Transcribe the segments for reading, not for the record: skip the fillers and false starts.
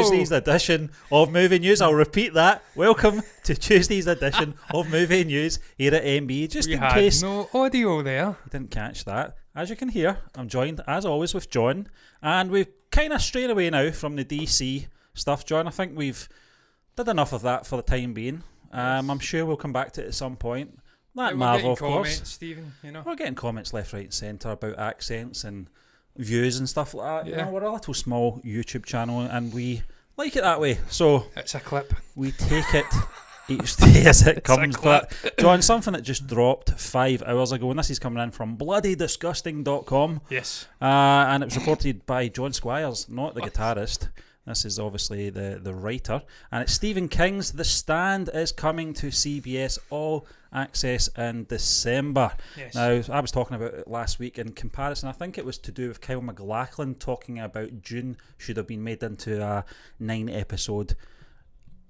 Tuesday's edition of Movie News. I'll repeat that. Welcome to Tuesday's edition of Movie News here at MB. Just in case no audio there, you didn't catch that. As you can hear, I'm joined as always with John, and we've kind of strayed away now from the DC stuff. John, I think we've did enough of that for the time being. I'm sure we'll come back to it at some point. That Marvel, of course. Stephen, we're getting comments left, right, and centre about accents and views and stuff like that. Yeah. We're a little small YouTube channel, and we like it that way. So it's a clip. We take it each day as it comes. But John, something that just dropped 5 hours ago, and this is coming in from bloodydisgusting.com. Yes. And it was reported by John Squires, not the guitarist. This is obviously the writer. And it's Stephen King's The Stand is coming to CBS All Access in December. Yes. Now, I was talking about it last week in comparison. I think it was to do with Kyle McLaughlin talking about Dune should have been made into a 9-episode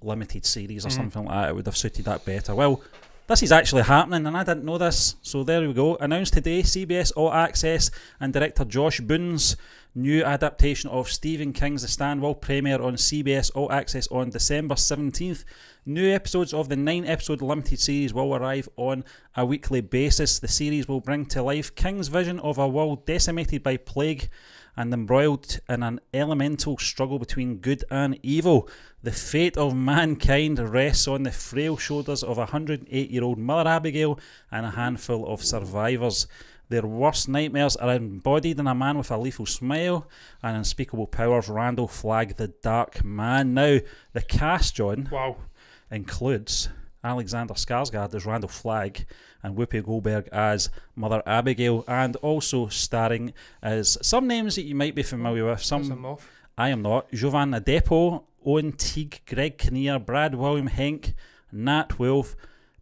limited series or something like that. It would have suited that better. Well, this is actually happening, and I didn't know this. So there we go. Announced today, CBS All Access and director Josh Boone's new adaptation of Stephen King's The Stand will premiere on CBS All Access on December 17th. New episodes of the 9-episode limited series will arrive on a weekly basis. The series will bring to life King's vision of a world decimated by plague and embroiled in an elemental struggle between good and evil. The fate of mankind rests on the frail shoulders of 108-year-old Mother Abigail and a handful of survivors. Their worst nightmares are embodied in a man with a lethal smile and unspeakable powers, Randall Flagg, the Dark Man. Now, the cast, John, includes Alexander Skarsgård as Randall Flagg and Whoopi Goldberg as Mother Abigail, and also starring as some names that you might be familiar with. Some I am not. Jovan Adepo, Owen Teague, Greg Kinnear, Brad William Henk, Nat Wolff,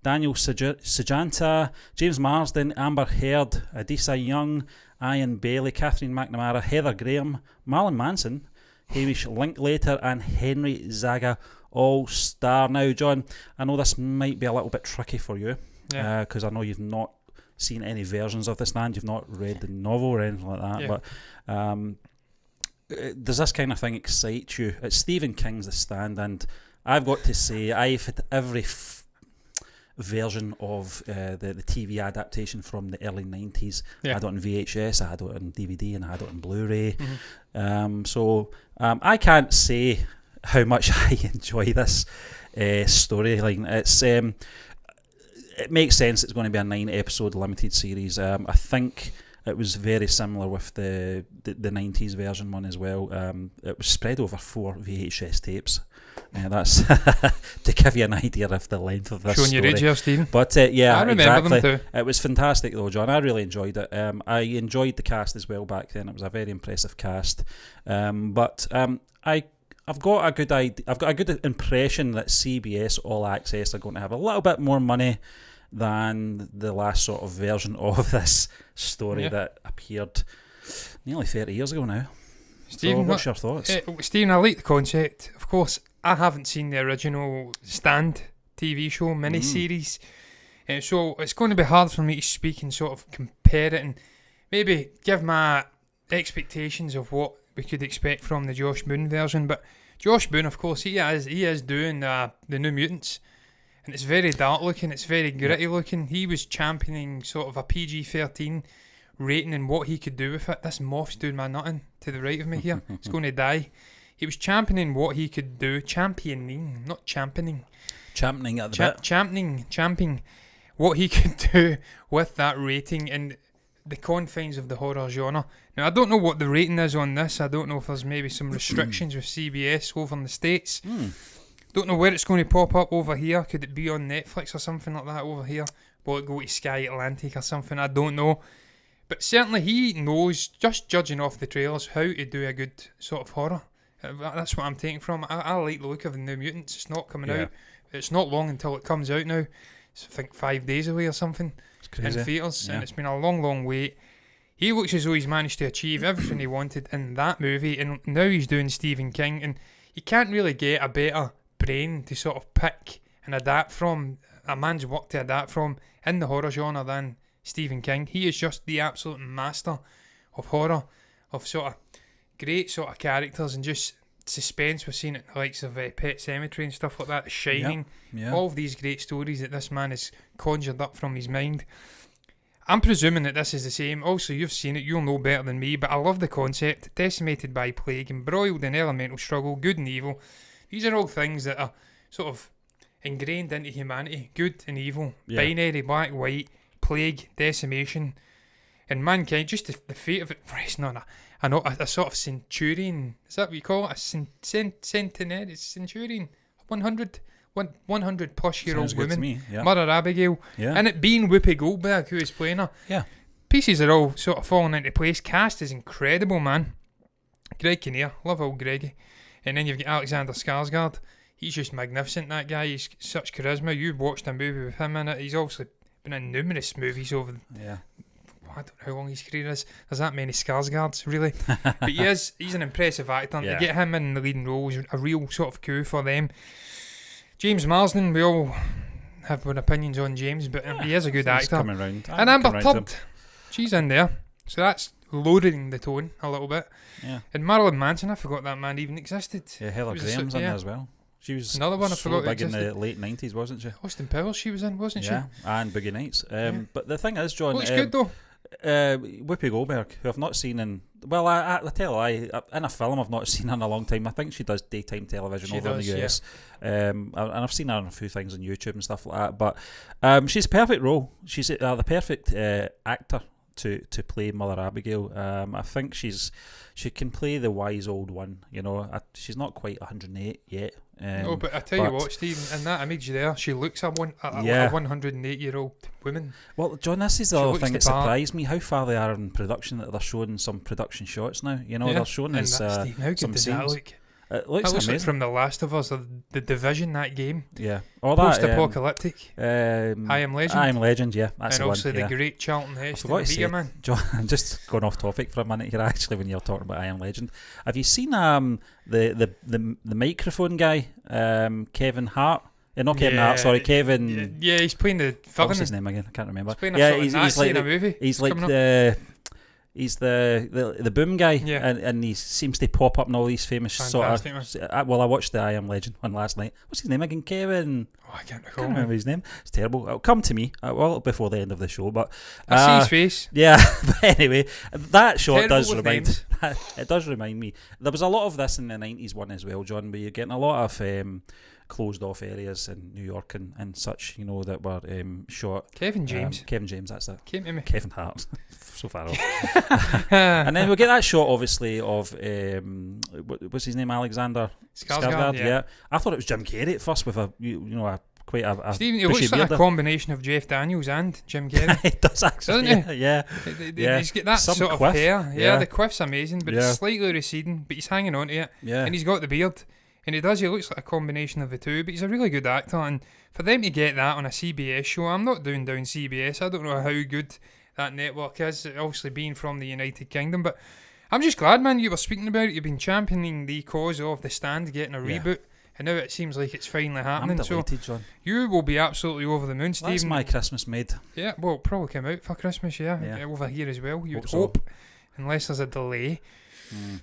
Daniel Sajanta, James Marsden, Amber Heard, Adisa Young, Ian Bailey, Catherine McNamara, Heather Graham, Marilyn Manson, Hamish Linklater, and Henry Zaga all star. Now, John, I know this might be a little bit tricky for you, because I know you've not seen any versions of The Stand, you've not read the novel or anything like that, but does this kind of thing excite you? It's Stephen King's The Stand, and I've got to say, I've had every version of the TV adaptation from the early 90s. I had it on VHS, I had it on DVD, and I had it on Blu-ray. So I can't say how much I enjoy this storyline. It makes sense it's going to be a 9-episode limited series. I think it was very similar with the 90s version one as well. It was spread over 4 VHS tapes. That's to give you an idea of the length of this story. Showing your age here, Stephen. But I remember them too. It was fantastic though, John. I really enjoyed it. I enjoyed the cast as well back then. It was a very impressive cast. I've got a good idea. I've got a good impression that CBS All Access are going to have a little bit more money than the last sort of version of this story that appeared nearly 30 years ago now. Stephen, so what's your thoughts? Stephen, I like the concept. Of course, I haven't seen the original Stand TV show miniseries, so it's going to be hard for me to speak and sort of compare it and maybe give my expectations of what we could expect from the Josh Boone version. But Josh Boone, of course, he is doing the New Mutants, and it's very dark looking, it's very gritty looking. He was championing sort of a PG-13 rating and what he could do with it. This moth's doing my nutting to the right of me here. It's going to die. He was championing what he could do, championing at the bit. Championing what he could do with that rating in the confines of the horror genre. Now, I don't know what the rating is on this. I don't know if there's maybe some restrictions with CBS over in the States. Don't know where it's going to pop up over here. Could it be on Netflix or something like that over here? Will it go to Sky Atlantic or something? I don't know. But certainly he knows, just judging off the trailers, how to do a good sort of horror. That's what I'm taking from it. I like the look of the New Mutants. It's not coming out. It's not long until it comes out now. It's, I think, 5 days away or something in theatres. And it's been a long, long wait. He looks as though he's managed to achieve everything he wanted in that movie. And now he's doing Stephen King. And you can't really get a better brain to sort of pick and adapt from, a man's work to adapt from in the horror genre than Stephen King. He is just the absolute master of horror, of sort of great sort of characters and just suspense we've seen at the likes of Pet Sematary and stuff like that, The Shining, all of these great stories that this man has conjured up from his mind. I'm presuming that this is the same. Also, you've seen it, you'll know better than me, but I love the concept. Decimated by plague, embroiled in elemental struggle, good and evil. These are all things that are sort of ingrained into humanity. Good and evil, binary, black, white, plague, decimation, and mankind. Just the fate of it resting on a sort of centurion. Is that what you call it? A centenarian? 100 plus year old woman, Mother Abigail, and it being Whoopi Goldberg who is playing her. Pieces are all sort of falling into place. Cast is incredible, man. Greg Kinnear, love old Greggy. And then you've got Alexander Skarsgård. He's just magnificent, that guy. He's such charisma. You've watched a movie with him in it. He's also been in numerous movies over I don't know how long his career is. There's that many Skarsgårds, really. But he's an impressive actor. To get him in the leading role is a real sort of coup for them. James Marsden, we all have our opinions on James, but he is a good actor. Coming round. And Amber Tudd, she's in there. So that's lowering the tone a little bit. And Marilyn Manson, I forgot that man even existed. Yeah, Heather Graham's in there as well. She was another one I forgot big in the late 90s, wasn't she? Austin Powers she was in, wasn't she? Yeah, and Boogie Nights. But the thing is, John... Looks good, though. Whoopi Goldberg, who I've not seen in... Well, I tell a lie, in a film I've not seen her in a long time. I think she does daytime television over in the US. And I've seen her in a few things on YouTube and stuff like that. But she's a perfect role. She's the perfect actor to play Mother Abigail. I think she can play the wise old one. You know, she's not quite 108 yet. No, but I tell you what, Stephen, in that image there, she looks a 108-year-old woman. Well, John, this is the other thing that surprised me, how far they are in production, that they're showing some production shots now. You know, they're showing us how good some does scenes. That look? It looks that looks amazing. like from The Last of Us, or The Division, that game. Yeah. All that, post-apocalyptic. I Am Legend. I Am Legend, yeah. That's and the also one. the great Charlton Heston, Mega Man. John, I'm just going off topic for a minute here, actually, when you're talking about I Am Legend. Have you seen the microphone guy, Kevin Hart? Not Kevin Hart, sorry, Kevin... Yeah, he's playing the villain. What's his name again? I can't remember. He's playing a he's like in a movie. He's like He's the boom guy, and he seems to pop up in all these famous Fantastic, I watched the I Am Legend one last night. What's his name again? Kevin? I can't remember his name. It's terrible. It'll come to me before the end of the show. But I see his face. Yeah, but anyway, that shot terrible does remind me. There was a lot of this in the 90s one as well, John, where you're getting a lot of closed off areas in New York and such, you know, that were shot. Kevin James, that's it. Came to me. Kevin Hart. So far off. And then we get that shot, obviously, of what's his name, Alexander Skarsgård. Yeah, I thought it was Jim Carrey at first with a quite a Stephen, it looks like a combination of Jeff Daniels and Jim Carrey. It does actually, doesn't he? Yeah. He's got that some sort quiff. of hair. Yeah, the quiff's amazing, but it's slightly receding, but he's hanging on to it. Yeah, and he's got the beard. And he looks like a combination of the two, but he's a really good actor, and for them to get that on a CBS show, I'm not doing down CBS, I don't know how good that network is, obviously being from the United Kingdom, but I'm just glad, man, you were speaking about it, you've been championing the cause of The Stand getting a reboot, and now it seems like it's finally happening. I'm delighted, John. You will be absolutely over the moon, Stephen. That's my Christmas made. Yeah, well, it probably came out for Christmas, over here as well, you would hope, unless there's a delay.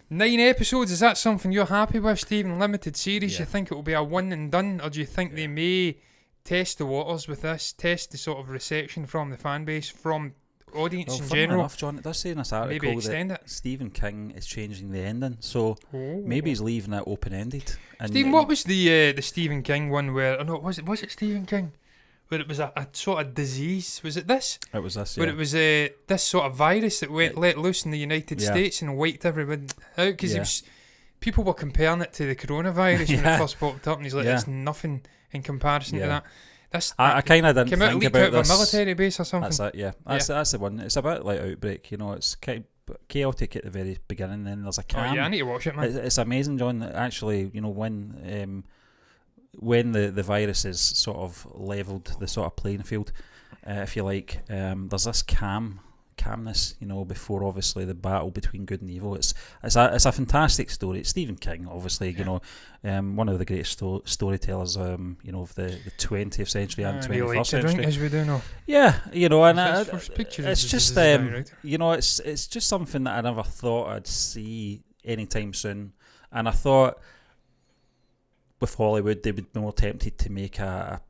9 episodes, is that something you're happy with, Stephen? Limited series, you think it will be a one and done, or do you think they may test the waters with this, test the sort of reception from the fan base, from audience in general? Enough, John, it does say in this article maybe extend that Stephen King is changing the ending, so maybe he's leaving it open-ended. Stephen, what was the Stephen King one where, was it Stephen King? Where it was a sort of disease, was it this? It was this, Where it was this sort of virus that went let loose in the United States and wiped everyone out, because people were comparing it to the coronavirus when it first popped up, and he's like, it's nothing in comparison to that. I kind of didn't think about this. Out of a military base or something. That's it, that's the one. It's a bit like Outbreak, you know, it's kind of chaotic at the very beginning, then there's a calm. I need to watch it, man. It's amazing, John, actually, you know, when the virus is sort of levelled the sort of playing field, if you like, there's this calmness, you know, before obviously the battle between good and evil. It's a fantastic story. It's Stephen King, obviously, you know, one of the greatest storytellers, you know, of the 20th century and 21st century. As we do know. Yeah, you know, and it's just you know, it's just something that I never thought I'd see anytime soon. And I thought with Hollywood they would be more tempted to make a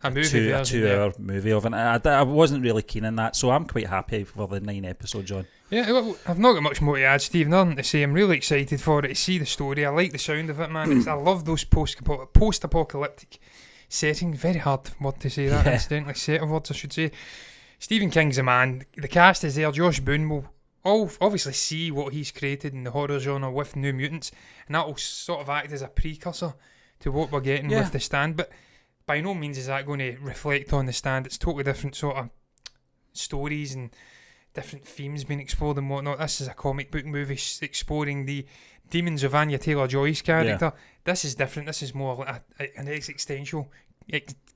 movie a 2 hour movie of it. I wasn't really keen on that, so I'm quite happy for the 9 episode, John. Yeah, well, I've not got much more to add, Steve. Nothing to say. I'm really excited for it, to see the story. I like the sound of it, man. I love those post-apocalyptic settings. Very hard word to say that, incidentally. Set of words, I should say. Stephen King's a man. The cast is there. Josh Boone will obviously see what he's created in the horror genre with New Mutants, and that will sort of act as a precursor to what we're getting with The Stand. But by no means is that going to reflect on The Stand. It's totally different sort of stories and different themes being explored and whatnot. This is a comic book movie exploring the demons of Anya Taylor-Joy's character. This is different. This is more like an existential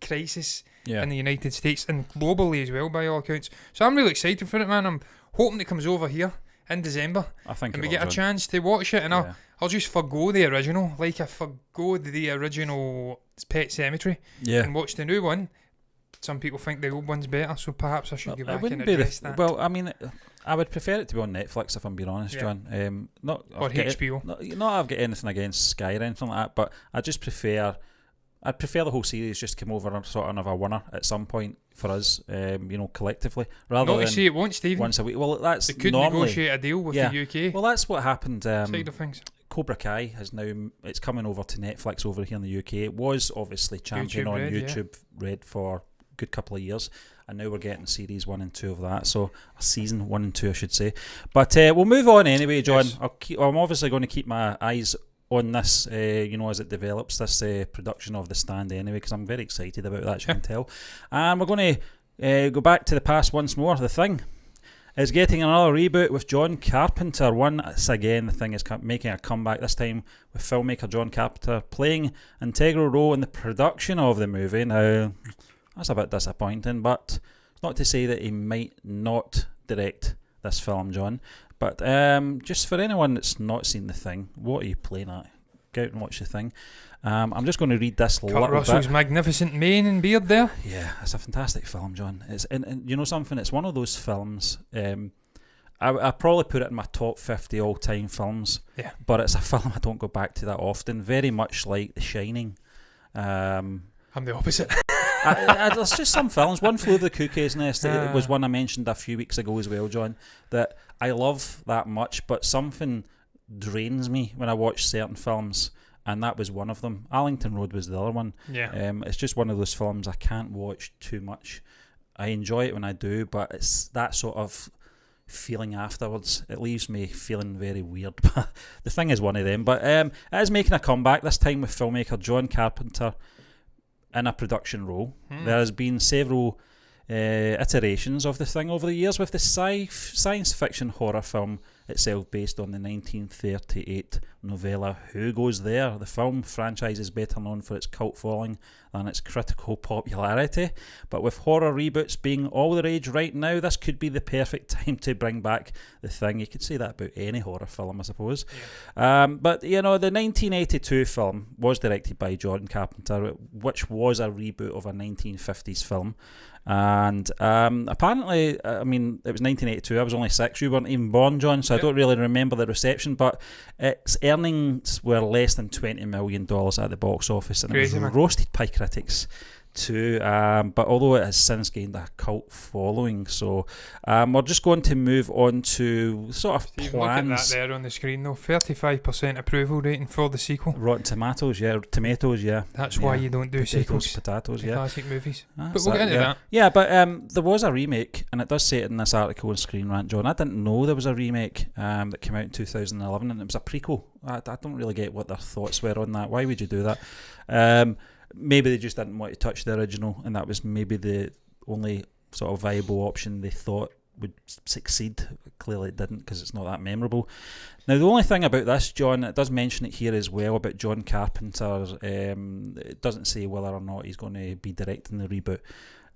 crisis in the United States and globally as well, by all accounts. So I'm really excited for it, man. I'm hoping it comes over here in December, I think, and we get a chance to watch it. And I'll just forgo the original, like I forgo the original Pet Sematary, and watch the new one. Some people think the old one's better, so perhaps I should go back and address that. Well, I mean, I would prefer it to be on Netflix, if I'm being honest, John. Or HBO. Not I've got anything against Sky or anything like that, but I'd prefer the whole series just come over and sort of another winner at some point for us, collectively. Rather not than to say it won't, Stephen. Once a week. Well, that's they could normally negotiate a deal with the UK. Well, that's what happened. Side of things. Cobra Kai it's coming over to Netflix over here in the UK. It was obviously champion on YouTube Red for a good couple of years, and now we're getting series 1 and 2 of that, so season 1 and 2 I should say. But we'll move on anyway, John. Yes. I'm obviously going to keep my eyes on this, as it develops, this production of The Stand anyway, because I'm very excited about that, as you can tell. And we're going to go back to the past once more. The Thing is getting another reboot with John Carpenter. Once again, The Thing is making a comeback, this time with filmmaker John Carpenter playing an integral role in the production of the movie. Now, that's a bit disappointing, but it's not to say that he might not direct this film, John. But just for anyone that's not seen The Thing, what are you playing at? Go out and watch The Thing. I'm just going to read this little Russell's bit. magnificent mane and beard there. Yeah, it's a fantastic film, John. It's and you know something? It's one of those films. I probably put it in my top 50 all-time films. Yeah. But it's a film I don't go back to that often. Very much like The Shining. I'm the opposite. There's just some films. One Flew Over the Cuckoo's Nest was one I mentioned a few weeks ago as well, John, that I love that much, but something drains me when I watch certain films, and that was one of them. Arlington Road was the other one. It's just one of those films I can't watch too much. I enjoy it when I do, but it's that sort of feeling afterwards. It leaves me feeling very weird. But The Thing is one of them. But it is making a comeback, this time with filmmaker John Carpenter in a production role. There has been several iterations of The Thing over the years, with the science fiction horror film itself based on the 1938 novella Who Goes There. The film franchise is better known for its cult following than its critical popularity, but with horror reboots being all the rage right now, this could be the perfect time to bring back The Thing. You could say that about any horror film, I suppose. But the 1982 film was directed by John Carpenter, which was a reboot of a 1950s film. And apparently, I mean, it was 1982. I was only 6. You weren't even born, John, so I don't really remember the reception. But its earnings were less than $20 million at the box office, and it was roasted by critics too. But although it has since gained a cult following, so we're just going to move on to sort of plans. Look at that there on the screen, though. 35% approval rating for the sequel. Rotten Tomatoes, yeah. That's why you don't do sequels. Potatoes, classic movies. But we'll get into that. Yeah, but there was a remake, and it does say it in this article on Screen Rant, John. I didn't know there was a remake that came out in 2011, and it was a prequel. I don't really get what their thoughts were on that. Why would you do that? Maybe they just didn't want to touch the original, and that was maybe the only sort of viable option they thought would succeed. Clearly it didn't, because it's not that memorable. Now, the only thing about this, John, it does mention it here as well about John Carpenter. It doesn't say whether or not he's going to be directing the reboot.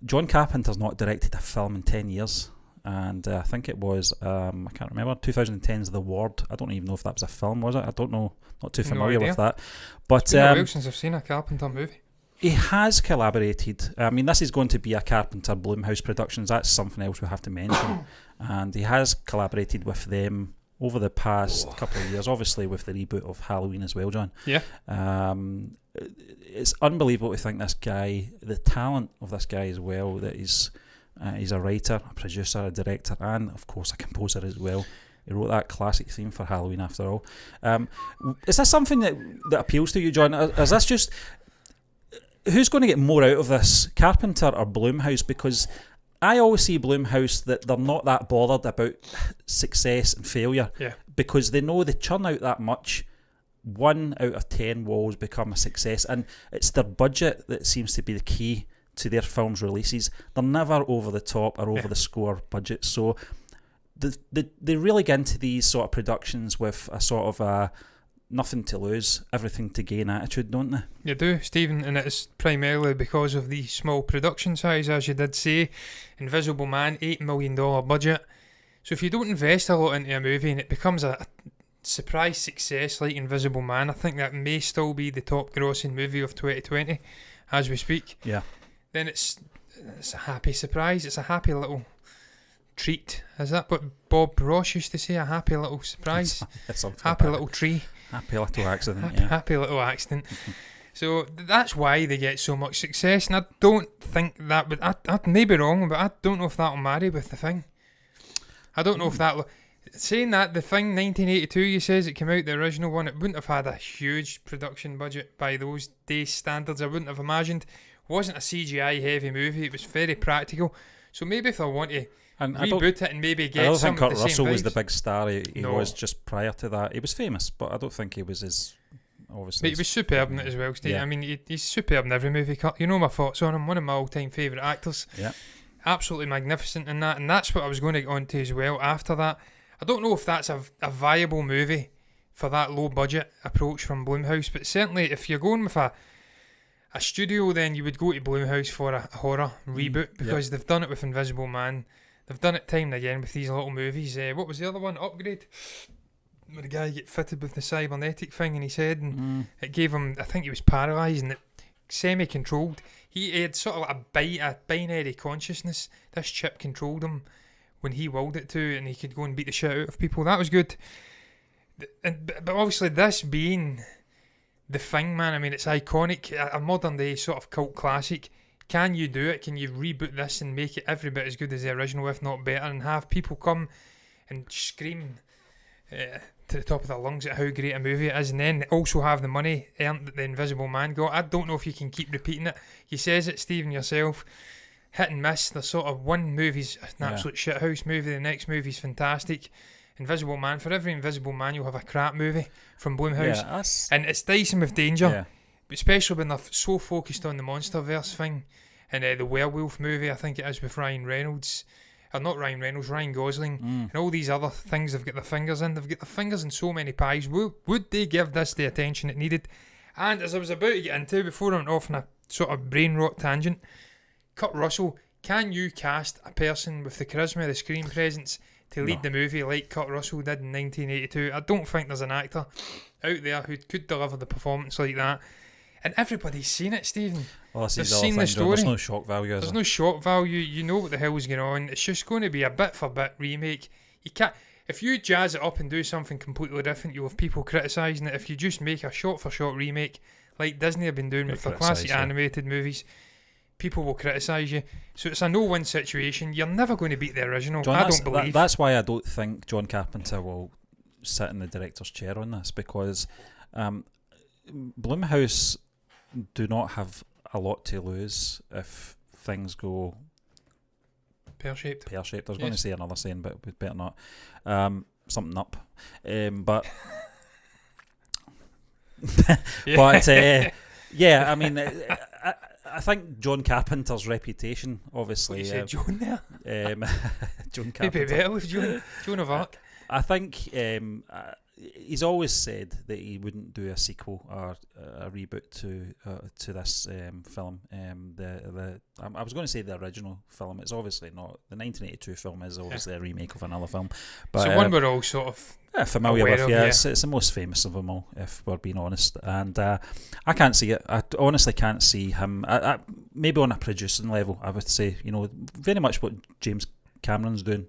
John Carpenter's not directed a film in 10 years. And I think it was, I can't remember, 2010's The Ward. I don't even know if that was a film, was it? I don't know. Not too familiar with that. But it's been a while since I've seen a Carpenter movie. He has collaborated. I mean, this is going to be a Carpenter Blumhouse Productions. That's something else we have to mention. And he has collaborated with them over the past couple of years, obviously with the reboot of Halloween as well, John. Yeah. It's unbelievable to think this guy, the talent of this guy as well, that he's a writer, a producer, a director, and of course a composer as well. He wrote that classic theme for Halloween, after all. Is this something that appeals to you, John? Is this just... Who's going to get more out of this, Carpenter or Blumhouse? Because I always see Blumhouse that they're not that bothered about success and failure, because they know they churn out that much. 1 out of 10 walls become a success, and it's their budget that seems to be the key to their films' releases. They're never over the top or over the score budget, so they really get into these sort of productions with a sort of a nothing to lose, everything to gain attitude, don't they? You do, Stephen, and it's primarily because of the small production size, as you did say. Invisible Man, $8 million budget. So if you don't invest a lot into a movie and it becomes a surprise success like Invisible Man, I think that may still be the top grossing movie of 2020 as we speak. Yeah. Then it's a happy surprise. It's a happy little treat. Is that what Bob Ross used to say? A happy little surprise. Happy little tree. Happy little accident. Happy little accident. So that's why they get so much success, and I don't think that, but I may be wrong, but I don't know if that'll marry with The Thing. I don't know if that... Saying that, The Thing, 1982, you says it came out, the original one, it wouldn't have had a huge production budget by those days' standards. I wouldn't have imagined. It wasn't a CGI heavy movie, it was very practical. So maybe if I want to reboot it and maybe get some of the same vibes. I don't think Kurt Russell was the big star he was just prior to that. He was famous, but I don't think he was as... Obviously, but he was superb in it as well, Steve. Yeah. I mean, he's superb in every movie. You know my thoughts on him. One of my all-time favourite actors. Yeah, absolutely magnificent in that, and that's what I was going to get on to as well. After that, I don't know if that's a viable movie for that low-budget approach from Blumhouse, but certainly if you're going with a studio, then you would go to Blumhouse for a horror reboot, because they've done it with Invisible Man. They've done it time and again with these little movies. What was the other one? Upgrade. Where the guy get fitted with the cybernetic thing in his head, and it gave him, I think he was paralysed and it semi-controlled. He had sort of a binary consciousness. This chip controlled him when he willed it to, and he could go and beat the shit out of people. That was good. But obviously this being The Thing, man, I mean, it's iconic, a modern day sort of cult classic. Can you do it? Can you reboot this and make it every bit as good as the original, if not better, and have people come and scream to the top of their lungs at how great a movie it is, and then also have the money earned that the Invisible Man got? I don't know if you can keep repeating it. He says it, Stephen, yourself, hit and miss. There's sort of one movie's an absolute shithouse movie, the next movie's fantastic. Invisible Man, for every Invisible Man you'll have a crap movie from Blumhouse, and it's dicing with danger, especially when they're so focused on the Monsterverse thing and the werewolf movie, I think it is, with Ryan Reynolds. Not Ryan Reynolds, Ryan Gosling, and all these other things they've got their fingers in. They've got their fingers in so many pies. Would they give this the attention it needed? And as I was about to get into, before I went off on a sort of brain rot tangent, Kurt Russell, can you cast a person with the charisma, the screen presence to lead the movie like Kurt Russell did in 1982? I don't think there's an actor out there who could deliver the performance like that. And everybody's seen it, Stephen. Well, they've seen the story. There's no shock value. There's no shock value. You know what the hell's going on. It's just going to be a bit for bit remake. You can't. If you jazz it up and do something completely different, you'll have people criticising it. If you just make a shot for shot remake, like Disney have been doing with their classic animated movies, people will criticise you. So it's a no-win situation. You're never going to beat the original. John, I don't believe. That's why I don't think John Carpenter will sit in the director's chair on this, because Blumhouse do not have a lot to lose if things go pear-shaped. I was going to say another saying, but we'd better not. Something up. But but I mean, I think John Carpenter's reputation, obviously. You said John there? John Carpenter. Maybe better with Joan of Arc. I think he's always said that he wouldn't do a sequel or a reboot to this film. I was going to say the original film. It's obviously not. The 1982 film is obviously a remake of another film. But, so one we're all sort of familiar with. It's the most famous of them all, if we're being honest. And I can't see it. I honestly can't see him. Maybe on a producing level, I would say, very much what James Cameron's doing.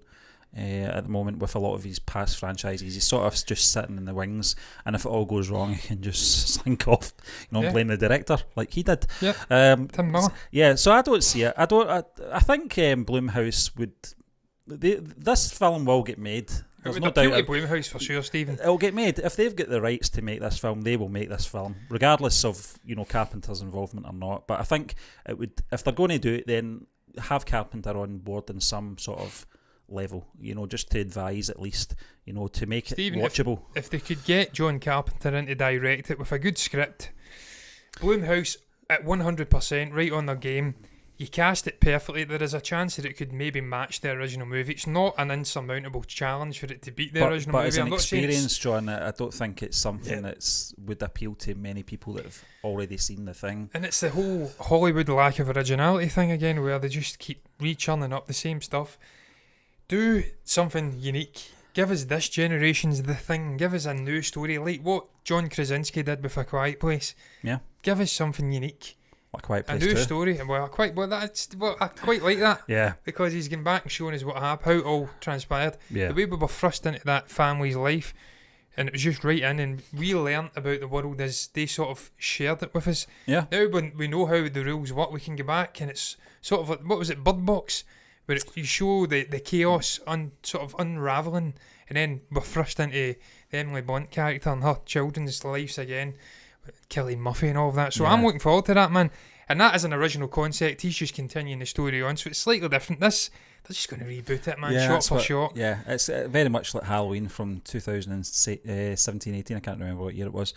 at the moment with a lot of his past franchises. He's sort of just sitting in the wings, and if it all goes wrong, he can just slink off, blame the director like he did. Tim Miller. Yeah, so I don't see it. I think Blumhouse would. This film will get made. There's It no would appeal doubt. to Blumhouse for sure, Stephen. It'll get made. If they've got the rights to make this film, they will make this film, regardless of Carpenter's involvement or not. But I think it would, if they're going to do it, then have Carpenter on board in some sort of level, just to advise at least, to make Stephen, it watchable. If they could get John Carpenter in to direct it with a good script, Blumhouse at 100% right on their game. You cast it perfectly, there is a chance that it could maybe match the original movie. It's not an insurmountable challenge for it to beat the original movie. But as an experience, John, I don't think it's something that would appeal to many people that have already seen the thing. And it's the whole Hollywood lack of originality thing again, where they just keep re-churning up the same stuff. Do something unique. Give us this generation's The Thing. Give us a new story, like what John Krasinski did with A Quiet Place. Yeah. Give us something unique. A Quiet Place a new 2. story. I quite like that. Yeah. Because he's going back and showing us how it all transpired. Yeah. The way we were thrust into that family's life, and it was just right in, and we learnt about the world as they sort of shared it with us. Yeah. Now when we know how the rules work, we can go back, and it's sort of like, what was it, Bird Box? Where you show the chaos sort of unravelling, and then we're thrust into the Emily Blunt character and her children's lives again. Kelly Murphy and all of that. So I'm looking forward to that, man. And that is an original concept. He's just continuing the story on. So it's slightly different. They're just going to reboot it, man, shot for shot. Yeah, it's very much like Halloween from 2017-18. I can't remember what year it was.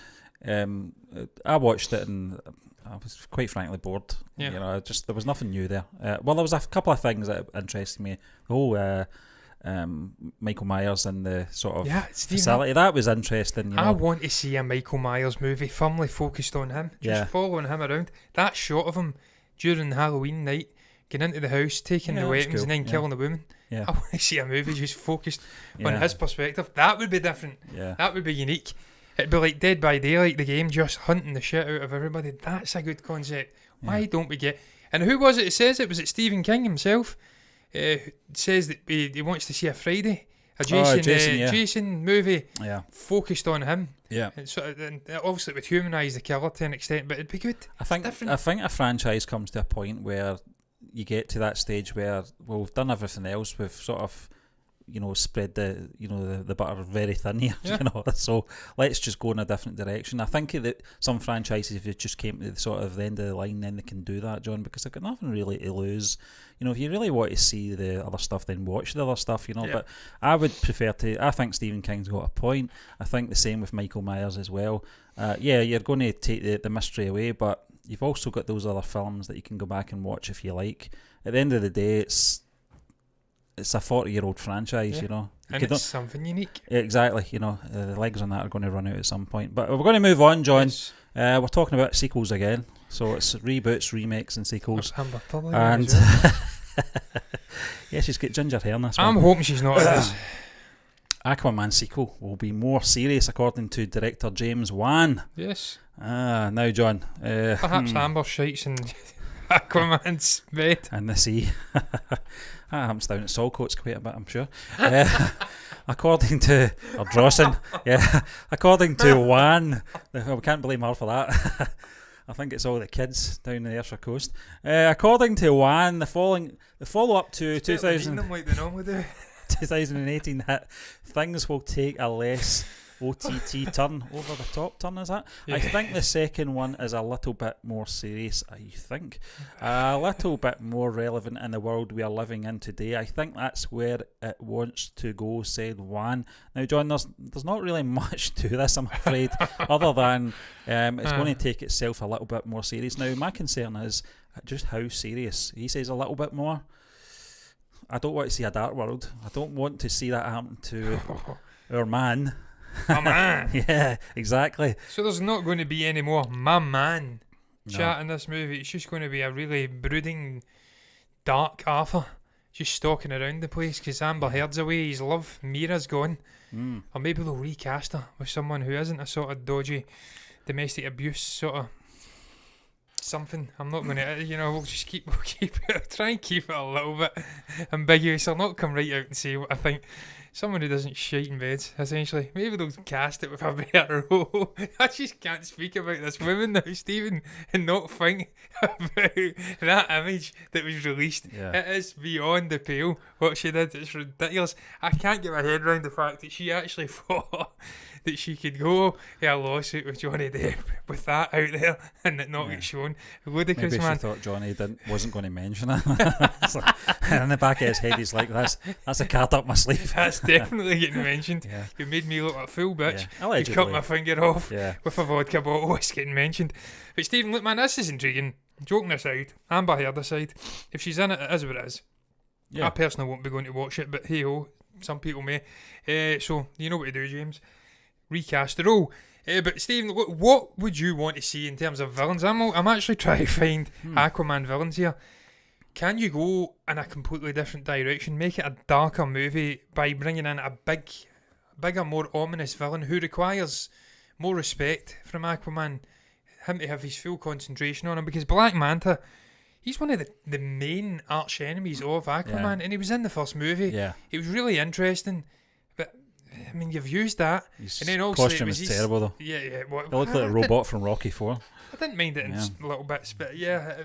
I watched it and I was quite frankly bored. Yeah. There was nothing new there. Well, there was a couple of things that interested me. The whole Michael Myers and the sort of facility, that was interesting. I want to see a Michael Myers movie firmly focused on him, just following him around. That shot of him during Halloween night, getting into the house, taking the weapons, cool. And then killing the woman. Yeah. I want to see a movie just focused on his perspective. That would be different. Yeah. That would be unique. It'd be like Dead by Daylight, the game, just hunting the shit out of everybody. That's a good concept. Why don't we get... And who was it that says it? Was it Stephen King himself? Says that he wants to see a Friday, a Jason movie focused on him. Yeah, and obviously it would humanise the killer to an extent, but it'd be good. I think a franchise comes to a point where you get to that stage where we've done everything else. We've sort of spread the butter very thin here. So let's just go in a different direction. I think that some franchises, if it just came to the sort of the end of the line, then they can do that, John, because they've got nothing really to lose. If you really want to see the other stuff, then watch the other stuff. But I would prefer to. I think Stephen King's got a point. I think the same with Michael Myers as well. You're going to take the mystery away, but you've also got those other films that you can go back and watch if you like. At the end of the day, it's a 40-year-old franchise, And it's something unique. Exactly, the legs on that are going to run out at some point. But we're going to move on, John. Yes. We're talking about sequels again. So it's reboots, remakes and sequels. And she's got ginger hair in this one. I'm hoping she's not in this. Aquaman sequel will be more serious, according to director James Wan. Yes. Now, John. Perhaps Amber shites in Aquaman's bed. In the sea. That happens down at Saltcoats quite a bit, I'm sure. According to according to Wan, we can't blame her for that. I think it's all the kids down the Ayrshire coast. According to Wan, the follow-up to 2018 hit, things will take a less OTT turn, over the top turn, is that? Yeah. I think the second one is a little bit more serious, a little bit more relevant in the world we are living in today. I think that's where it wants to go, said Wan. Now, John, there's not really much to this, I'm afraid, other than it's going to take itself a little bit more serious. Now, my concern is just how serious. He says a little bit more. I don't want to see a dark world. I don't want to see that happen to our man. My man. Yeah, exactly. So there's not going to be any more my man chat in this movie. It's just going to be a really brooding, dark Arthur just stalking around the place because Amber Heard's away, his love, Mira's gone. Or maybe they'll recast her with someone who isn't a sort of dodgy domestic abuse sort of something. I'm not going to, we'll just keep it, try and keep it a little bit ambiguous. I'll not come right out and say what I think. Someone who doesn't shite in beds, essentially. Maybe they'll cast it with a better role. I just can't speak about this woman now, Stephen, and not think about that image that was released. Yeah. It is beyond the pale what she did. It's ridiculous. I can't get my head around the fact that she actually thought that she could go in a lawsuit with Johnny Depp with that out there and it not get shown. Ludicrous, Maybe man. she thought Johnny wasn't going to mention it. And in the back of his head, he's like, that's a card up my sleeve. That's definitely getting mentioned. Yeah. You made me look like a fool, bitch. Yeah. You Allegedly. cut my finger off Yeah. with a vodka bottle. It's getting mentioned. But Stephen, look, man, this is intriguing. Joking aside, Amber Heard aside, if she's in it, it is what it is. Yeah. I personally won't be going to watch it, but hey ho, some people may. So you know what to do, James. Recast the role. But Stephen, look, what would you want to see in terms of villains? I'm actually trying to find Aquaman Villains here. Can you go in a completely different direction? Make it a darker movie by bringing in a bigger, more ominous villain who requires more respect from Aquaman. Him to have his full concentration on him, because Black Manta, he's one of the main arch enemies of Aquaman, and he was in the first movie. Yeah. It was really interesting, but I mean, you've used that, His and then also costume is terrible though. Yeah. He looked like a robot from Rocky 4. I didn't mind it in little bits, but yeah.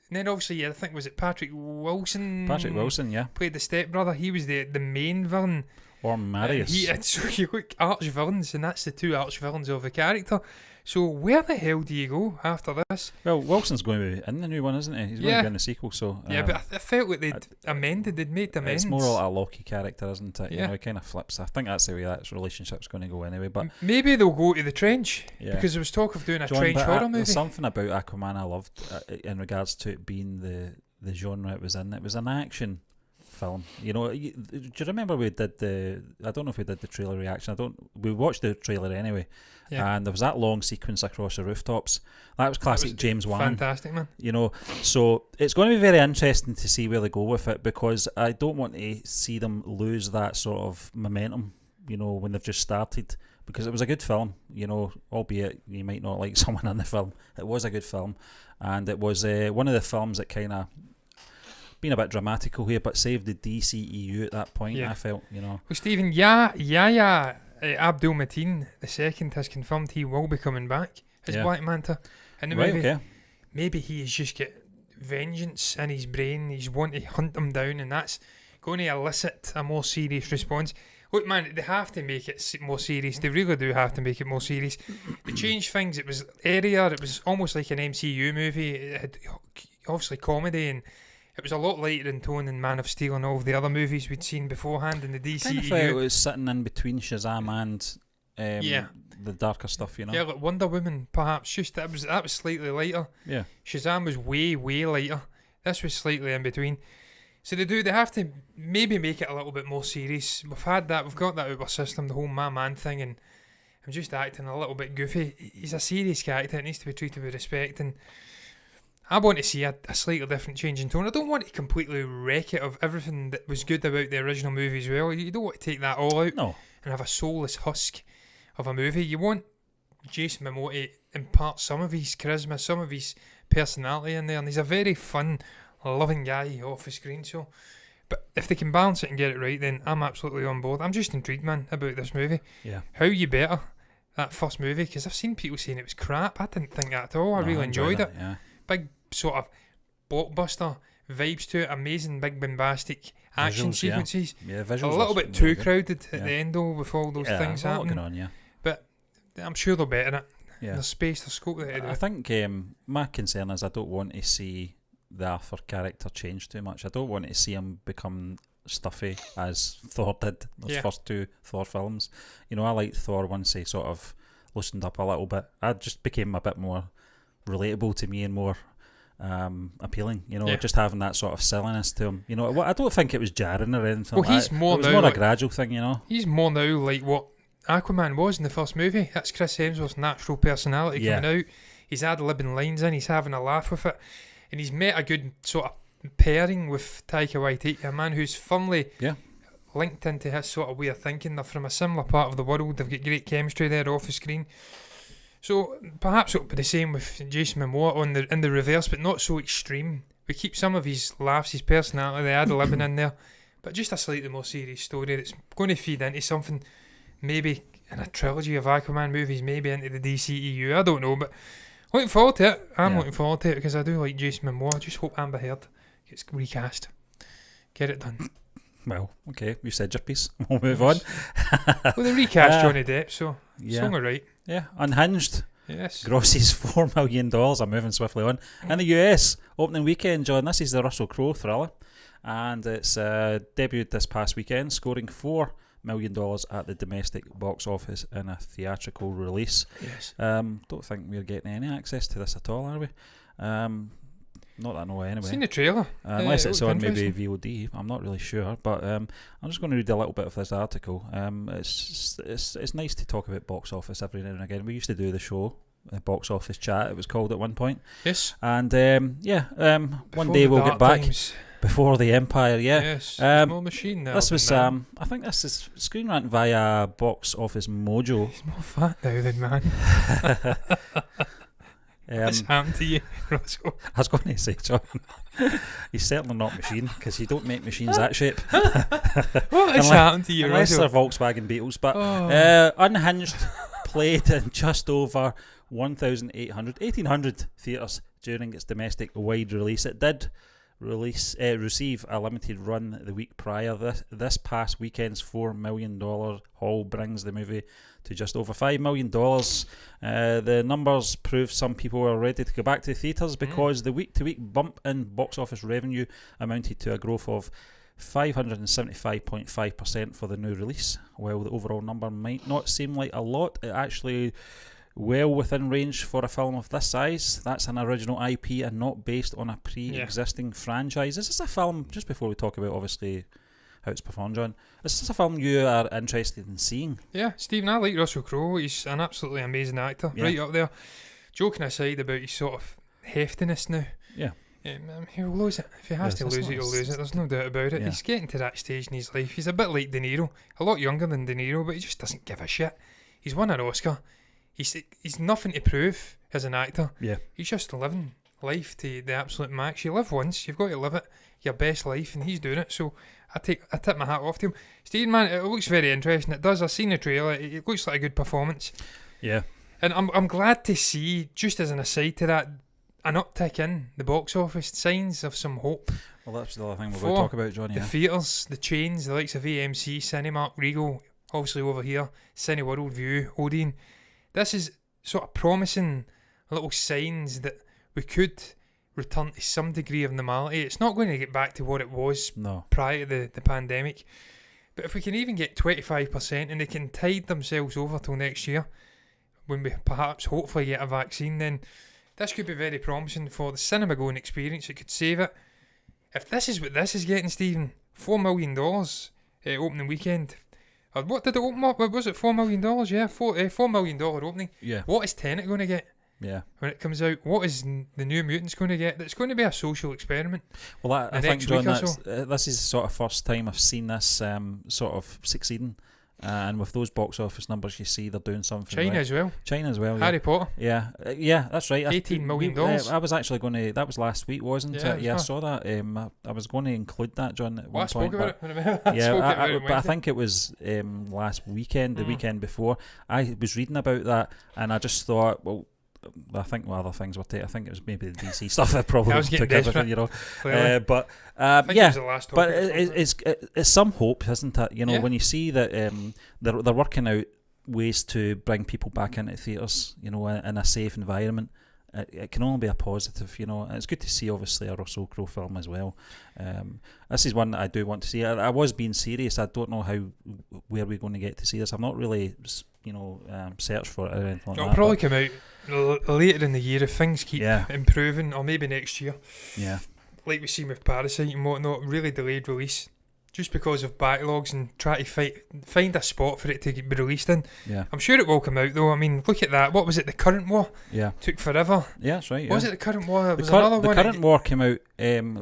And then obviously, I think, was it Patrick Wilson? Patrick Wilson, yeah. Played the stepbrother. He was the main villain. Or Marius. So you look arch villains, and that's the two arch villains of the character. So where the hell do you go after this? Well, Wilson's going to be in the new one, isn't he? He's going to be in the sequel, so... yeah, but I felt like they'd made amends. It's more like a Loki character, isn't it? Yeah. You know, it kind of flips. I think that's the way that relationship's going to go anyway, but... Maybe they'll go to the trench, Yeah. because there was talk of doing a John, trench but horror movie. There's something about Aquaman I loved in regards to it being the genre it was in. It was an action film. You know, do you remember we did I don't know if we did the trailer reaction. We watched the trailer anyway. Yeah. And there was that long sequence across the rooftops. That was classic James Wan. Fantastic, man. You know, so it's going to be very interesting to see where they go with it, because I don't want to see them lose that sort of momentum, you know, when they've just started, because it was a good film, you know, albeit you might not like someone in the film. It was a good film, and it was one of the films that kind of been a bit dramatical here, but saved the DCEU at that point. I felt, you know. Well, Stephen, Abdul Mateen II has confirmed he will be coming back as Black Manta in the movie. Okay. Maybe he has just got vengeance in his brain. He's wanting to hunt them down, and that's going to elicit a more serious response. Look, man, they have to make it more serious. They really do have to make it more serious. They changed things. It was airier. It was almost like an MCU movie. It had obviously comedy, and it was a lot lighter in tone than Man of Steel and all of the other movies we'd seen beforehand in the DCEU. I kind of felt it was sitting in between Shazam and the darker stuff, you know. Yeah, like Wonder Woman, perhaps. Just that was slightly lighter. Yeah. Shazam was way lighter. This was slightly in between. So they have to maybe make it a little bit more serious. We've got that out of our system, the whole my man thing, and I'm just acting a little bit goofy. He's a serious character. It needs to be treated with respect, and I want to see a slightly different change in tone. I don't want to completely wreck it of everything that was good about the original movie as well. You don't want to take that all out and have a soulless husk of a movie. You want Jason Momoa to impart some of his charisma, some of his personality in there, and he's a very fun, loving guy off the screen. So, but if they can balance it and get it right, then I'm absolutely on board. I'm just intrigued, man, about this movie. Yeah. How you better that first movie, because I've seen people saying it was crap. I didn't think that at all. I really enjoyed it. Yeah. Big sort of blockbuster vibes to it, amazing big bombastic action sequences. Yeah, visuals. A little bit too crowded at the end though, with all those things happening. Going on, but I'm sure they're better at it. Yeah. There's space, there's scope there to do. I think my concern is I don't want to see the Arthur character change too much. I don't want to see him become stuffy as Thor did those first two Thor films. You know, I liked Thor once he sort of loosened up a little bit. I just became a bit more relatable to me and more appealing, you know, just having that sort of silliness to him. You know, I don't think it was jarring or anything. Well, he's more it was now more like, a gradual thing, you know. He's more now like what Aquaman was in the first movie. That's Chris Hemsworth's natural personality coming out. He's ad-libbing lines in, he's having a laugh with it, and he's met a good sort of pairing with Taika Waititi, a man who's firmly linked into his sort of way of thinking. They're from a similar part of the world. They've got great chemistry there off the screen. So perhaps it'll be the same with Jason Momoa in the reverse, but not so extreme. We keep some of his laughs, his personality, the ad-libbing in there, but just a slightly more serious story that's going to feed into something, maybe in a trilogy of Aquaman movies, maybe into the DCEU. I don't know, but looking forward to it. I'm looking forward to it because I do like Jason Momoa. I just hope Amber Heard gets recast. Get it done. Well, okay, you said your piece. We'll move on. Well, they recast Johnny Depp, so yeah. it's all right. Yeah, Unhinged. Yes. Grosses $4 million. I'm moving swiftly on. In the US, opening weekend, John, this is the Russell Crowe thriller. And it's debuted this past weekend, scoring $4 million at the domestic box office in a theatrical release. Yes. Don't think we're getting any access to this at all, are we? Not that I know anyway. Seen the trailer. Unless it's on maybe VOD, I'm not really sure. But I'm just going to read a little bit of this article. It's nice to talk about box office every now and again. We used to do the show, Box Office Chat, it was called at one point. Yes. And one day we'll get back. Before the Empire, yeah. Yes. More machine now. This was I think this is Screen Rant via Box Office Mojo. He's more fat now than man. What's happened to you, Russell? I was going to say, John, he's certainly not machine because you don't make machines that shape. What has happened to you, unless Russell? they're Volkswagen Beetles. But Unhinged played in just over 1,800 theatres during its domestic wide release. It did receive a limited run the week prior. This past weekend's $4 million haul brings the movie to just over $5 million. The numbers prove some people are ready to go back to the theatres because the week-to-week bump in box office revenue amounted to a growth of 575.5% for the new release. While the overall number might not seem like a lot, it actually well within range for a film of this size. That's an original IP and not based on a pre-existing franchise. Is this a film, just before we talk about obviously how it's performed, John, is this a film you are interested in seeing? Yeah, Stephen, I like Russell Crowe. He's an absolutely amazing actor, right up there. Joking aside about his sort of heftiness now. Yeah. He'll lose it. If he has to lose it, he'll lose it. There's no doubt about it. Yeah. He's getting to that stage in his life. He's a bit like De Niro. A lot younger than De Niro, but he just doesn't give a shit. He's won an Oscar. He's nothing to prove as an actor. Yeah. He's just living life to the absolute max. You live once, you've got to live it, your best life, and he's doing it. So I tip my hat off to him. Stephen, man, it looks very interesting. It does. I've seen the trailer. It looks like a good performance. Yeah. And I'm glad to see, just as an aside to that, an uptick in the box office, signs of some hope. Well, that's the other thing we're going to talk about, John. The theatres, the chains, the likes of AMC, Cinemark, Regal, obviously over here, Cineworld, View, Odeon. This is sort of promising little signs that we could return to some degree of normality. It's not going to get back to what it was prior to the pandemic. But if we can even get 25% and they can tide themselves over till next year, when we perhaps hopefully get a vaccine, then this could be very promising for the cinema going experience. It could save it. If this is what this is getting, Stephen, $4 million opening weekend. What did it open up? Was it $4 million? Yeah, $4 million opening. Yeah. What is Tenet going to get? Yeah. When it comes out, what is the New Mutants going to get? It's going to be a social experiment. Well, I think, John, this is the sort of first time I've seen this sort of succeeding. And with those box office numbers, you see they're doing something. China as well. Harry Potter. Yeah, that's right. $18 million. I was actually going to. That was last week, wasn't it? Yeah, I saw that. I was going to include that, John. At one point, spoke about it. But I think it was last weekend, the weekend before. I was reading about that, and I just thought, well, I think other things were I think it was maybe the DC stuff that probably took everything, but it's some hope, isn't it? When you see that they're working out ways to bring people back into theatres, in a safe environment. It can only be a positive, and it's good to see obviously a Russell Crowe film as well. This is one that I do want to see. I was being serious. I don't know where we're going to get to see this. I've not really searched for it or anything like that. It'll probably come out later in the year if things keep improving, or maybe next year. Yeah, like we've seen with Parasite and whatnot, really delayed release just because of backlogs and try to find a spot for it to be released in. Yeah, I'm sure it will come out though. I mean, look at that. What was it? The Current War? Yeah, took forever. Yeah, that's right. Was it the Current War? The Current War came out.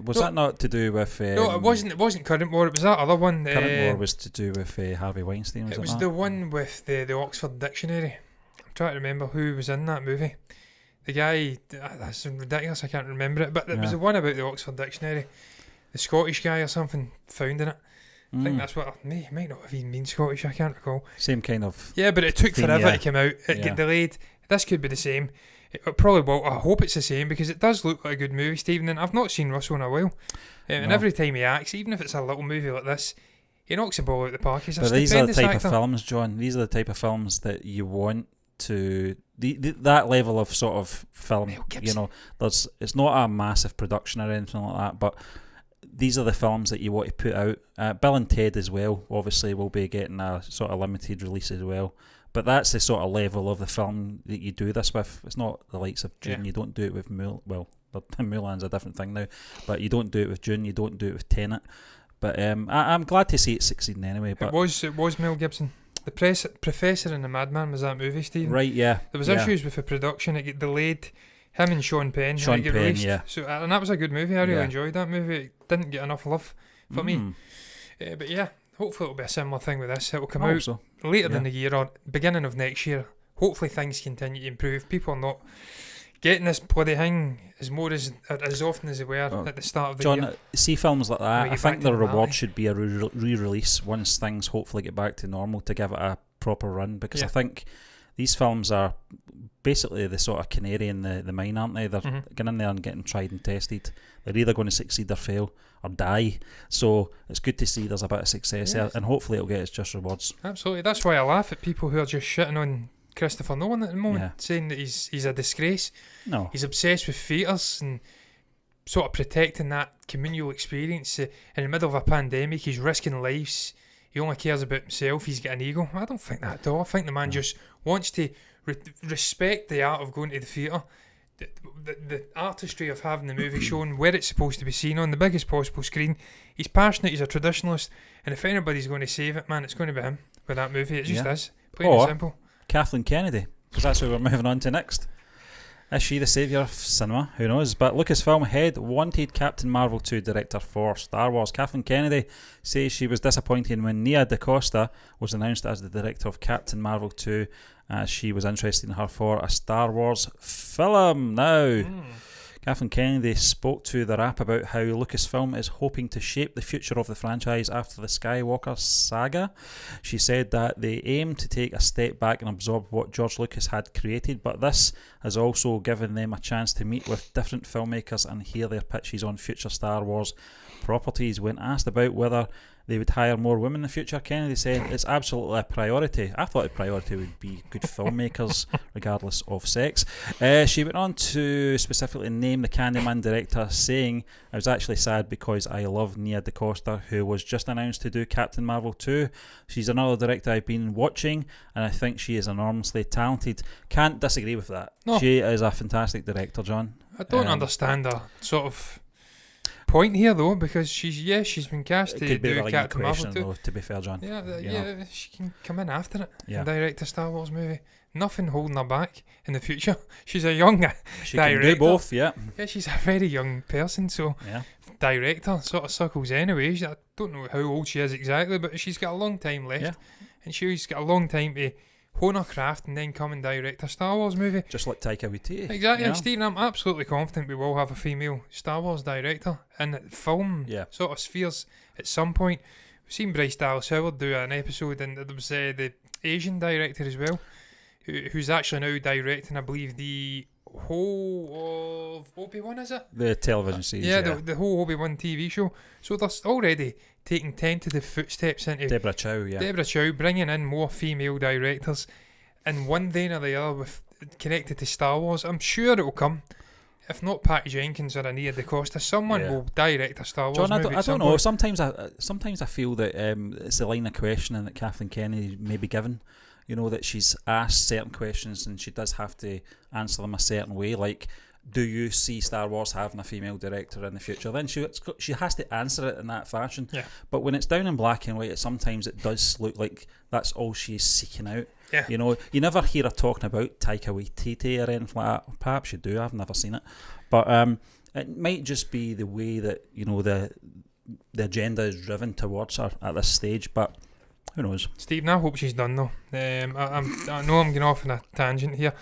Was that not to do with? No, it wasn't. It wasn't Current War. It was that other one. Current War was to do with Harvey Weinstein. It was the one with the Oxford Dictionary. I'm trying to remember who was in that movie. The guy, that's ridiculous, I can't remember it, but it was the one about the Oxford Dictionary. The Scottish guy or something found in it. I think that's what it might not have even been Scottish, I can't recall. Same kind of. Yeah, but it took forever to come out. It got delayed. This could be the same. It probably will. I hope it's the same because it does look like a good movie, Stephen. And I've not seen Russell in a while. And every time he acts, even if it's a little movie like this, he knocks the ball out of the park. He's a these are the type actor. of films, John. These are the type of films that you want to that level of sort of film. You know, it's not a massive production or anything like that, but these are the films that you want to put out. Bill and Ted as well, obviously, will be getting a sort of limited release as well. But that's the sort of level of the film that you do this with. It's not the likes of Dune. You don't do it with Mulan's a different thing now. But you don't do it with Dune. You don't do it with Tenet. But I'm glad to see it succeeding anyway. But it was Mel Gibson. The Professor and the Madman was that movie, Stephen. Right, yeah. There was issues with the production. It got delayed. Him and Sean Penn. Sean Penn, released. yeah. So, and that was a good movie. I really enjoyed that movie. It didn't get enough love for me. But yeah, hopefully it'll be a similar thing with this. It'll come out later in the year or beginning of next year. Hopefully things continue to improve. People are not getting this bloody thing as often as they were at the start of the year. John, see films like that, I think the reward should be a re-release once things hopefully get back to normal to give it a proper run, because I think these films are basically the sort of canary in the mine, aren't they? They're getting in there and getting tried and tested. They're either going to succeed or fail or die. So it's good to see there's a bit of success there, and hopefully it'll get its just rewards. Absolutely. That's why I laugh at people who are just shitting on Christopher Nolan at the moment, saying that he's a disgrace. No. He's obsessed with theatres and sort of protecting that communal experience. In the middle of a pandemic, he's risking lives. He only cares about himself. He's got an ego. I don't think that at all. I think the man just wants to respect the art of going to the theatre, the artistry of having the movie shown where it's supposed to be seen on the biggest possible screen. He's passionate. He's a traditionalist, and if anybody's going to save it, man, it's going to be him with that movie. It just is, plain and simple. Kathleen Kennedy, because that's who we're moving on to next. Is she the saviour of cinema? Who knows? But Lucasfilm head wanted Captain Marvel 2 director for Star Wars. Kathleen Kennedy says she was disappointed when Nia DaCosta was announced as the director of Captain Marvel 2, as she was interested in her for a Star Wars film. Now, Kathleen Kennedy spoke to The Wrap about how Lucasfilm is hoping to shape the future of the franchise after the Skywalker saga. She said that they aim to take a step back and absorb what George Lucas had created, but this has also given them a chance to meet with different filmmakers and hear their pitches on future Star Wars properties. When asked about whether they would hire more women in the future, Kennedy said it's absolutely a priority. I thought a priority would be good filmmakers regardless of sex. She went on to specifically name the Candyman director, saying, I was actually sad because I love Nia DaCosta, who was just announced to do Captain Marvel 2. She's another director I've been watching, and I think she is enormously talented. Can't disagree with that. No. She is a fantastic director, John. I don't understand her sort of point here though, because she's been cast to do Captain Marvel 2. Though, to be fair, John. Yeah, she can come in after it and direct a Star Wars movie. Nothing holding her back in the future. She's a young director. Can do both, yeah. Yeah, she's a very young person, so director sort of circles anyway. I don't know how old she is exactly, but she's got a long time left, and she's got a long time to hone her craft and then come and direct a Star Wars movie. Just like Taika Waititi. Exactly, Stephen, I'm absolutely confident we will have a female Star Wars director in the film sort of spheres at some point. We've seen Bryce Dallas Howard do an episode, and there was the Asian director as well, who's actually now directing, I believe, the whole of Obi-Wan, is it? The television series, the whole Obi-Wan TV show. So they're already taking tentative footsteps into Deborah Chow, bringing in more female directors in one vein or the other connected to Star Wars. I'm sure it will come. If not Patty Jenkins or Nia DaCosta, someone will direct a Star Wars John, movie. I don't know. Sometimes I feel that it's the line of questioning that Kathleen Kennedy may be given. You know, that she's asked certain questions and she does have to answer them a certain way, like, do you see Star Wars having a female director in the future? Then she has to answer it in that fashion. Yeah. But when it's down in black and white, sometimes it does look like that's all she's seeking out. Yeah. You know, you never hear her talking about Taika Waititi or anything like that. Perhaps you do. I've never seen it. But it might just be the way that, you know, the agenda is driven towards her at this stage. But Who knows? Stephen, I hope she's done though. I know I'm going off on a tangent here.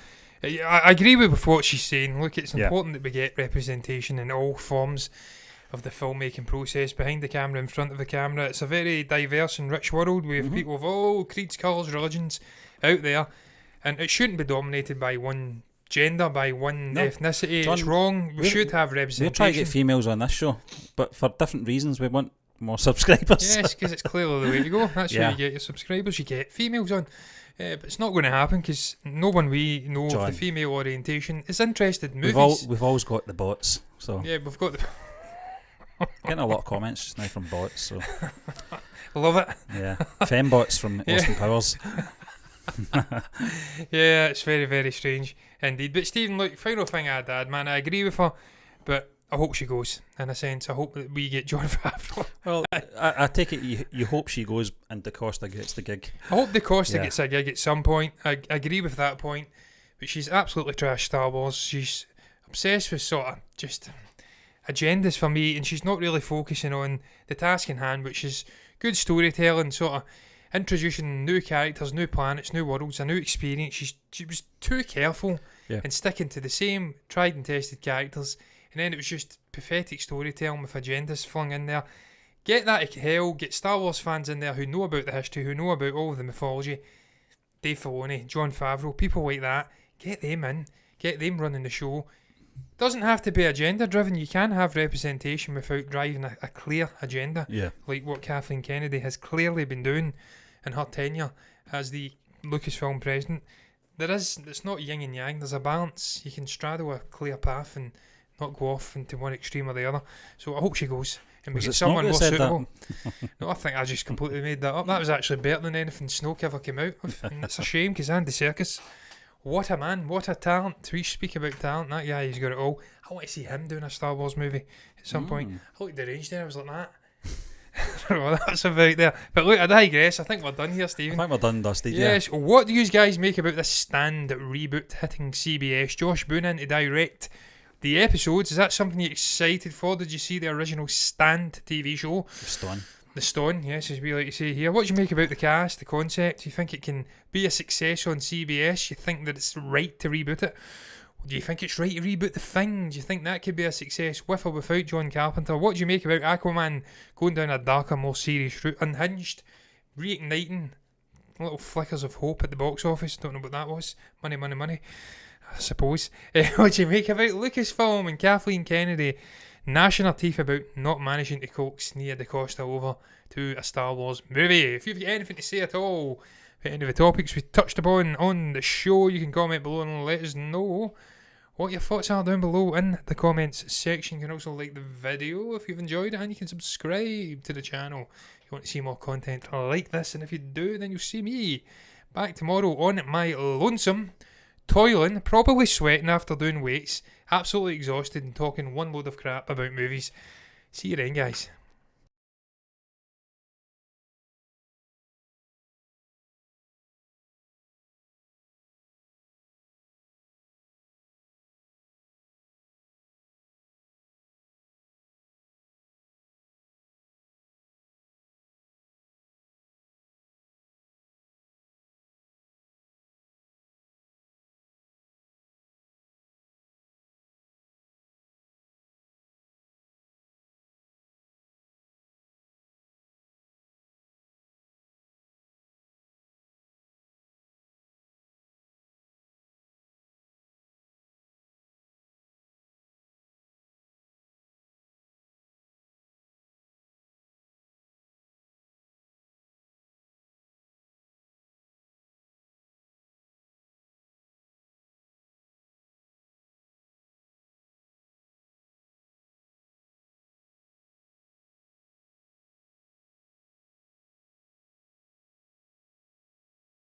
I agree with what she's saying. Look, it's important that we get representation in all forms of the filmmaking process, behind the camera, in front of the camera. It's a very diverse and rich world with people of all creeds, colours, religions out there, and it shouldn't be dominated by one gender, by one ethnicity. John, it's wrong. We should have representation. We'll try to get females on this show, but for different reasons. We want more subscribers. Yes, because it's clearly the way to go. That's how you get your subscribers. You get females on. But it's not going to happen because no one we know of the female orientation is interested in movies. We've always got the bots. So yeah, we've got the... Getting a lot of comments just now from bots. So love it. Yeah, fembots from Austin Powers. Yeah, it's very, very strange indeed. But Stephen, look, final thing I'd add, man, I agree with her, but I hope she goes, in a sense. I hope that we get Jon Favreau. Well, I take it you hope she goes and DaCosta gets the gig. I hope DaCosta gets a gig at some point. I agree with that point. But she's absolutely trashed Star Wars. She's obsessed with sort of just agendas for me, and she's not really focusing on the task in hand, which is good storytelling, sort of introducing new characters, new planets, new worlds, a new experience. She was too careful and sticking to the same tried and tested characters. And then it was just pathetic storytelling with agendas flung in there. Get that hell, get Star Wars fans in there who know about the history, who know about all of the mythology. Dave Filoni, Jon Favreau, people like that. Get them in, get them running the show. Doesn't have to be agenda driven. You can have representation without driving a clear agenda. Yeah. Like what Kathleen Kennedy has clearly been doing in her tenure as the Lucasfilm president. It's not yin and yang, there's a balance. You can straddle a clear path and not go off into one extreme or the other. So I hope she goes and we get someone more suitable. No, I think I just completely made that up. That was actually better than anything Snoke ever came out with, and it's a shame because Andy Serkis, what a man, what a talent. We speak about talent, that guy, he's got it all. I want to see him doing a Star Wars movie at some point. I looked deranged there, I was like, that. I don't know what that's about there. But look, I digress. I think we're done here, Stephen. I think we're done, Dusty. Yes. Yeah. What do you guys make about this Stand reboot hitting CBS? Josh Boone in to direct the episodes. Is that something you're excited for? Did you see the original Stand TV show? The Stone, yes, as we like to say here. What do you make about the cast, the concept? Do you think it can be a success on CBS? You think that it's right to reboot it? Do you think it's right to reboot The Thing? Do you think that could be a success with or without John Carpenter? What do you make about Aquaman going down a darker, more serious route? Unhinged, reigniting little flickers of hope at the box office. Don't know what that was. Money, money, money, I suppose. What do you make about Lucasfilm and Kathleen Kennedy gnashing her teeth about not managing to coax Nia DaCosta over to a Star Wars movie? If you've got anything to say at all about any of the topics we touched upon on the show, you can comment below and let us know what your thoughts are down below in the comments section. You can also like the video if you've enjoyed it, and you can subscribe to the channel if you want to see more content like this. And if you do, then you'll see me back tomorrow on my lonesome, toiling, probably sweating after doing weights, absolutely exhausted and talking one load of crap about movies. See you then, guys.